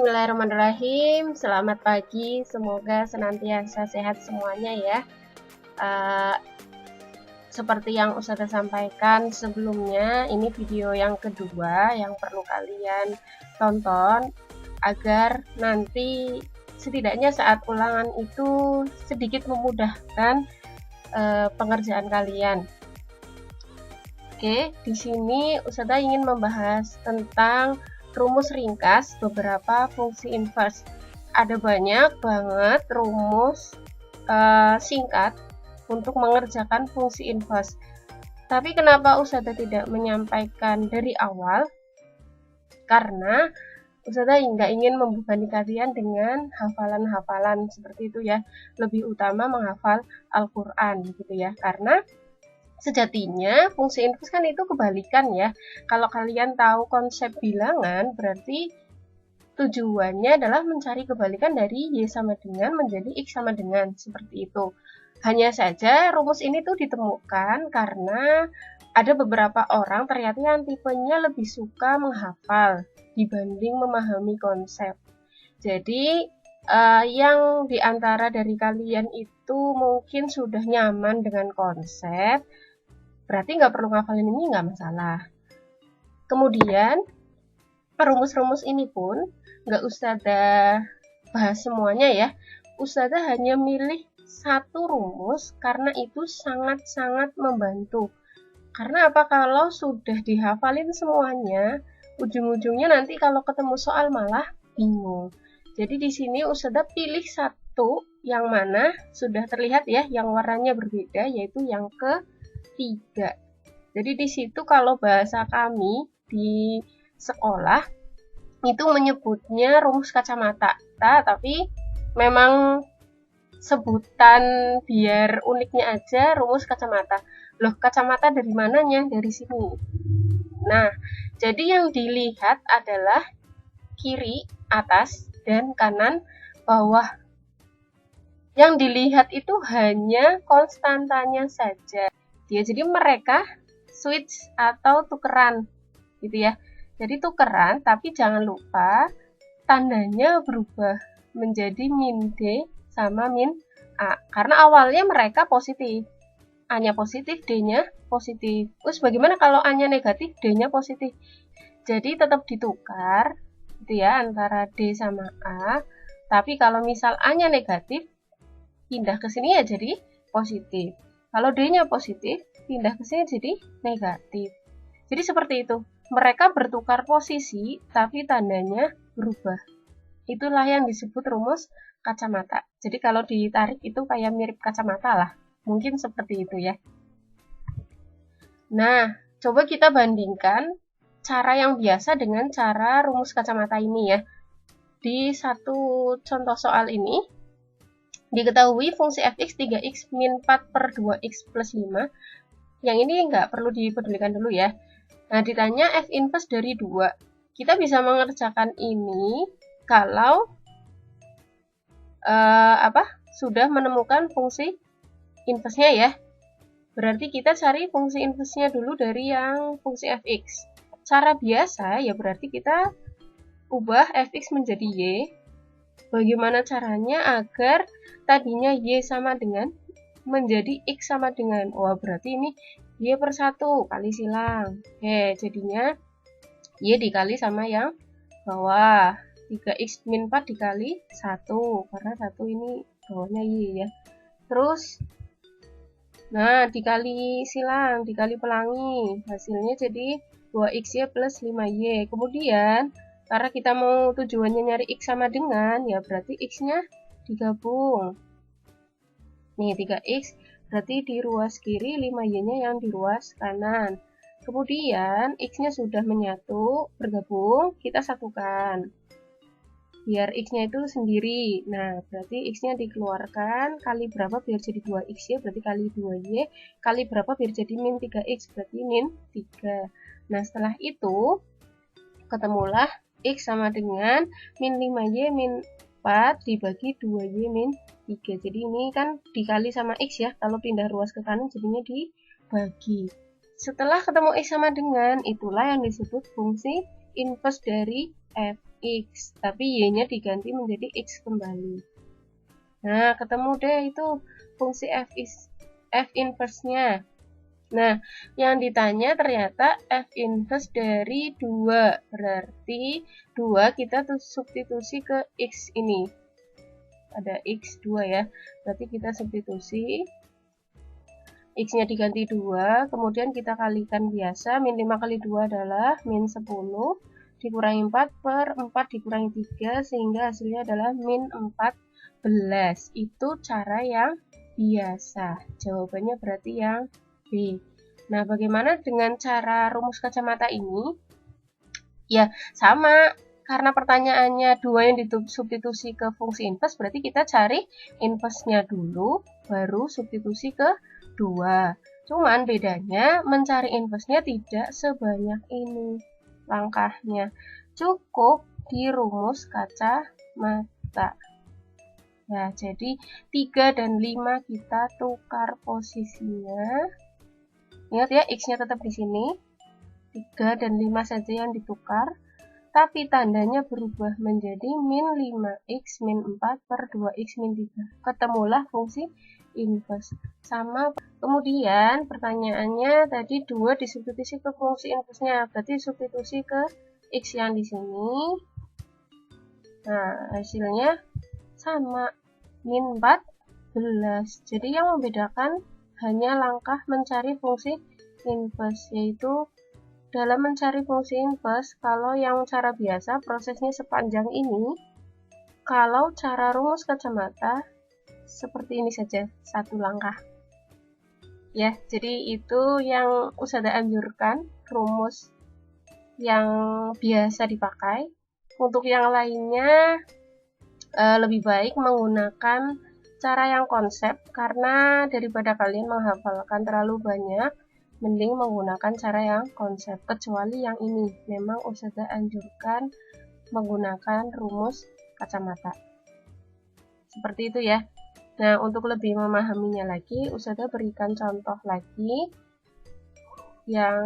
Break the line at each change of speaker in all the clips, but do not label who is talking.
Bismillahirrahmanirrahim. Selamat pagi, semoga senantiasa sehat semuanya ya. Seperti yang Ustazah sampaikan sebelumnya, ini video yang kedua yang perlu kalian tonton agar nanti setidaknya saat ulangan itu sedikit memudahkan pengerjaan kalian. Oke, di sini Ustazah ingin membahas tentang rumus ringkas beberapa fungsi inverse. Ada banyak banget rumus singkat untuk mengerjakan fungsi inverse. Tapi kenapa Ustazah tidak menyampaikan dari awal? Karena Ustazah nggak ingin membebani kalian dengan hafalan-hafalan seperti itu ya. Lebih utama menghafal Al-Quran gitu ya. Karena sejatinya fungsi inverse kan itu kebalikan ya. Kalau kalian tahu konsep bilangan, berarti tujuannya adalah mencari kebalikan dari Y sama dengan menjadi X sama dengan, seperti itu. Hanya saja rumus ini tuh ditemukan karena ada beberapa orang ternyata yang tipenya lebih suka menghafal dibanding memahami konsep. Jadi yang diantara dari kalian itu mungkin sudah nyaman dengan konsep, berarti nggak perlu ngafalin ini, nggak masalah. Kemudian rumus-rumus ini pun nggak Ustazah bahas semuanya ya. Ustazah hanya milih satu rumus karena itu sangat-sangat membantu. Karena apa? Kalau sudah dihafalin semuanya, ujung-ujungnya nanti kalau ketemu soal malah bingung. Jadi di sini Ustazah pilih satu yang mana sudah terlihat ya, yang warnanya berbeda, yaitu yang ketiga. Jadi di situ kalau bahasa kami di sekolah itu menyebutnya rumus kacamata. Tapi memang sebutan biar uniknya aja rumus kacamata. Loh, kacamata dari mananya? Dari sini. Nah, jadi yang dilihat adalah kiri atas dan kanan bawah. Yang dilihat itu hanya konstantanya saja. Jadi mereka switch atau tukeran gitu ya. Jadi tukeran, tapi jangan lupa tandanya berubah menjadi min D sama min A. Karena awalnya mereka positif. A-nya positif, D-nya positif. Terus bagaimana kalau A-nya negatif, D-nya positif? Jadi tetap ditukar gitu ya antara D sama A. Tapi kalau misal A-nya negatif, pindah ke sini ya jadi positif. Kalau D-nya positif, pindah ke sini jadi negatif. Jadi seperti itu. Mereka bertukar posisi, tapi tandanya berubah. Itulah yang disebut rumus kacamata. Jadi kalau ditarik itu kayak mirip kacamata lah. Mungkin seperti itu ya. Nah, coba kita bandingkan cara yang biasa dengan cara rumus kacamata ini ya. Di satu contoh soal ini, diketahui fungsi fx 3x min 4 per 2x plus 5. Yang ini nggak perlu dipedulikan dulu ya. Nah, ditanya f inverse dari 2. Kita bisa mengerjakan ini kalau sudah menemukan fungsi inverse-nya ya. Berarti kita cari fungsi inverse-nya dulu dari yang fungsi fx. Cara biasa ya berarti kita ubah fx menjadi y. Bagaimana caranya agar tadinya y sama dengan menjadi x sama dengan. Wah, berarti ini y per 1 kali silang. Oke, jadinya y dikali sama yang bawah. 3x min 4 dikali 1. Karena 1 ini bawahnya y ya. Terus, nah dikali silang, dikali pelangi. Hasilnya jadi 2xy plus 5y. Kemudian, karena kita mau tujuannya nyari x sama dengan, ya berarti x-nya digabung. Nih, 3x berarti di ruas kiri, 5y-nya yang di ruas kanan. Kemudian, x-nya sudah menyatu, bergabung, kita satukan. Biar x-nya itu sendiri. Nah, berarti x-nya dikeluarkan, kali berapa biar jadi 2x ya, berarti kali 2y, kali berapa biar jadi min 3x, berarti min 3. Nah, setelah itu, ketemulah x sama dengan min 5y min 4 dibagi 2y min 3. Jadi ini kan dikali sama x ya. Kalau pindah ruas ke kanan jadinya dibagi. Setelah ketemu x sama dengan, itulah yang disebut fungsi inverse dari f. X, tapi Y-nya diganti menjadi X kembali. Nah, ketemu deh itu fungsi F inverse-nya. Nah, yang ditanya ternyata F inverse dari 2. Berarti 2 kita substitusi ke X ini. Ada X2 ya. Berarti kita substitusi. X-nya diganti 2, kemudian kita kalikan biasa. Min 5 kali 2 adalah min 10. Dikurangi 4 per 4 dikurangi 3, sehingga hasilnya adalah min 14. Itu cara yang biasa. Jawabannya berarti yang B. Nah, bagaimana dengan cara rumus kacamata ini? Ya, sama. Karena pertanyaannya 2 yang disubstitusi ke fungsi inverse, berarti kita cari inverse-nya dulu, baru substitusi ke 2. Cuman bedanya mencari inverse-nya tidak sebanyak ini langkahnya. Cukup di rumus kacamata. Nah, jadi 3 dan 5 kita tukar posisinya. Ingat ya, X-nya tetap di sini. 3 dan 5 saja yang ditukar. Tapi tandanya berubah menjadi min 5x min 4 per 2x min 3. Ketemulah fungsi inverse. Sama. Kemudian pertanyaannya tadi 2 disubstitusi ke fungsi inverse-nya. Berarti substitusi ke x yang di sini. Nah, hasilnya sama. Min 14. Jadi yang membedakan hanya langkah mencari fungsi inverse, yaitu dalam mencari fungsi inverse, kalau yang cara biasa prosesnya sepanjang ini, kalau cara rumus kacamata seperti ini saja, satu langkah. Ya, jadi itu yang Ustazah anjurkan, rumus yang biasa dipakai. Untuk yang lainnya lebih baik menggunakan cara yang konsep, karena daripada kalian menghafalkan terlalu banyak, mending menggunakan cara yang konsep. Kecuali yang ini, memang Ustazah anjurkan menggunakan rumus kacamata. Seperti itu ya. Nah, untuk lebih memahaminya lagi, Ustazah berikan contoh lagi. Yang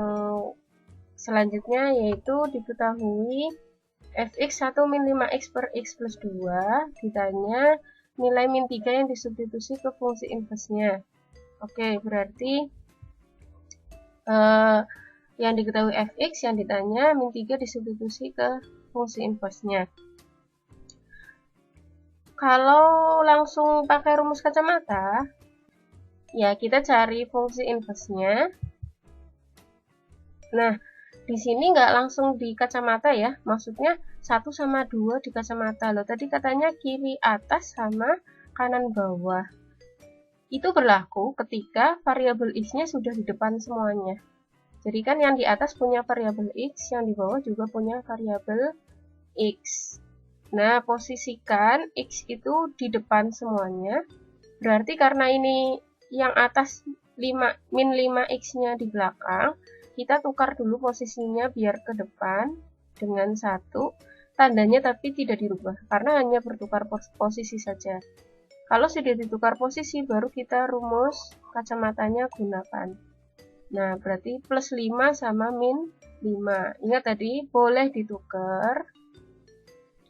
selanjutnya yaitu diketahui fx 1 min 5x per x plus 2, ditanya nilai min 3 yang disubstitusi ke fungsi inverse-nya. Oke, berarti yang diketahui fx yang ditanya min 3 disubstitusi ke fungsi inverse-nya. Kalau langsung pakai rumus kacamata, ya kita cari fungsi inverse-nya. Nah, di sini nggak langsung di kacamata ya, maksudnya 1 sama 2 di kacamata. Loh, tadi katanya kiri atas sama kanan bawah. Itu berlaku ketika variabel x-nya sudah di depan semuanya. Jadi kan yang di atas punya variabel x, yang di bawah juga punya variabel x. Nah, posisikan x itu di depan semuanya. Berarti karena ini yang atas min 5x-nya di belakang, kita tukar dulu posisinya biar ke depan dengan 1. Tandanya tapi tidak dirubah, karena hanya bertukar posisi saja. Kalau sudah ditukar posisi, baru kita rumus kacamatanya gunakan. Nah, berarti plus 5 sama min 5. Ingat tadi, boleh ditukar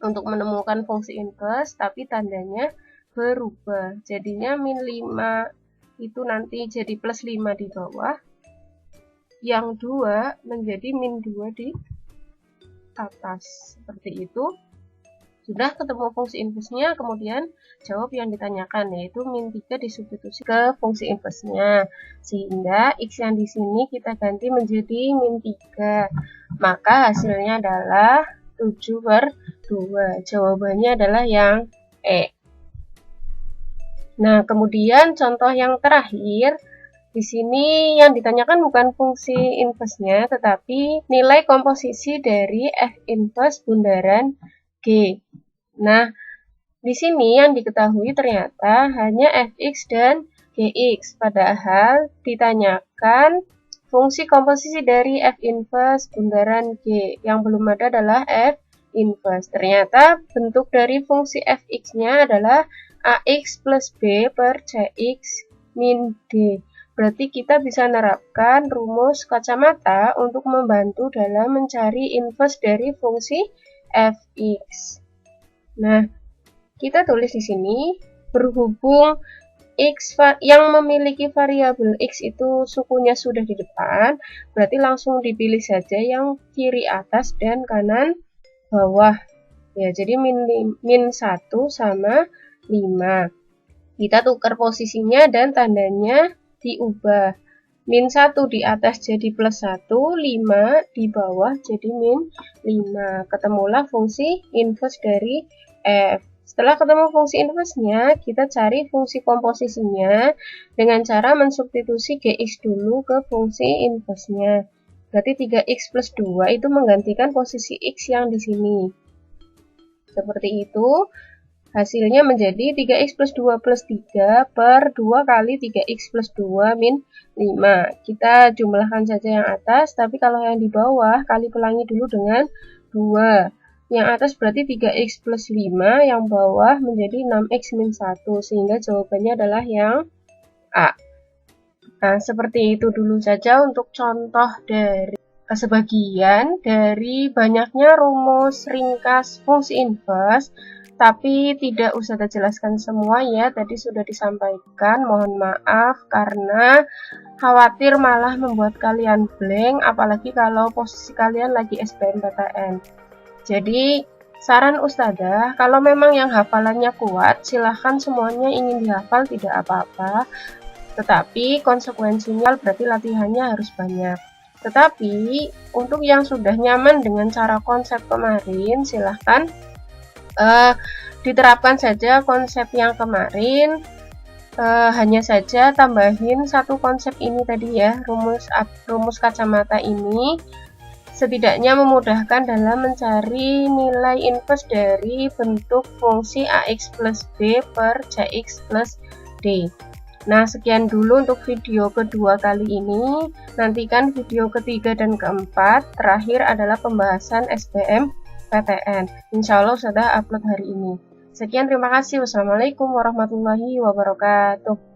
untuk menemukan fungsi inverse, tapi tandanya berubah. Jadinya min 5 itu nanti jadi plus 5 di bawah. Yang 2 menjadi min 2 di atas. Seperti itu. Sudah ketemu fungsi inverse-nya, kemudian jawab yang ditanyakan, yaitu min 3 disubstitusi ke fungsi inverse-nya. Sehingga x yang di sini kita ganti menjadi min 3. Maka hasilnya adalah 7 per 2. Jawabannya adalah yang E. Nah, kemudian contoh yang terakhir, di sini yang ditanyakan bukan fungsi inverse-nya, tetapi nilai komposisi dari F inverse bundaran G. Nah, di sini yang diketahui ternyata hanya fx dan gx, padahal ditanyakan fungsi komposisi dari F inverse bundaran G. Yang belum ada adalah F inverse. Ternyata bentuk dari fungsi fx-nya adalah ax plus b per cx min d. Berarti kita bisa menerapkan rumus kacamata untuk membantu dalam mencari inverse dari fungsi fx. Nah, kita tulis di sini berhubung x yang memiliki variabel x itu sukunya sudah di depan, berarti langsung dipilih saja yang kiri atas dan kanan bawah. Ya, jadi min 1 sama 5. Kita tukar posisinya dan tandanya diubah. Min 1 di atas jadi plus 1, 5 di bawah jadi min 5. Ketemulah fungsi inverse dari f. Setelah ketemu fungsi inverse-nya, kita cari fungsi komposisinya dengan cara mensubstitusi gx dulu ke fungsi inverse-nya. Berarti 3x plus 2 itu menggantikan posisi x yang di sini. Seperti itu, hasilnya menjadi 3x plus 2 plus 3 per 2 kali 3x plus 2 min 5. Kita jumlahkan saja yang atas, tapi kalau yang di bawah, kali pelangi dulu dengan 2. Yang atas berarti 3x plus 5, yang bawah menjadi 6x min 1, sehingga jawabannya adalah yang A. Nah, seperti itu dulu saja untuk contoh dari sebagian dari banyaknya rumus ringkas fungsi inverse, tapi tidak usah dijelaskan semua ya, tadi sudah disampaikan, mohon maaf karena khawatir malah membuat kalian blank, apalagi kalau posisi kalian lagi SBMPTN. Jadi saran Ustadzah, kalau memang yang hafalannya kuat, silahkan semuanya ingin dihafal tidak apa-apa, tetapi konsekuensinya berarti latihannya harus banyak. Tetapi untuk yang sudah nyaman dengan cara konsep kemarin, silahkan diterapkan saja konsep yang kemarin, hanya saja tambahin satu konsep ini tadi ya, rumus kacamata ini, setidaknya memudahkan dalam mencari nilai inverse dari bentuk fungsi ax plus b per cx plus d. Nah, sekian dulu untuk video kedua kali ini. Nantikan video ketiga dan keempat. Terakhir adalah pembahasan SBMPTN. Insya Allah sudah upload hari ini. Sekian, terima kasih. Wassalamualaikum warahmatullahi wabarakatuh.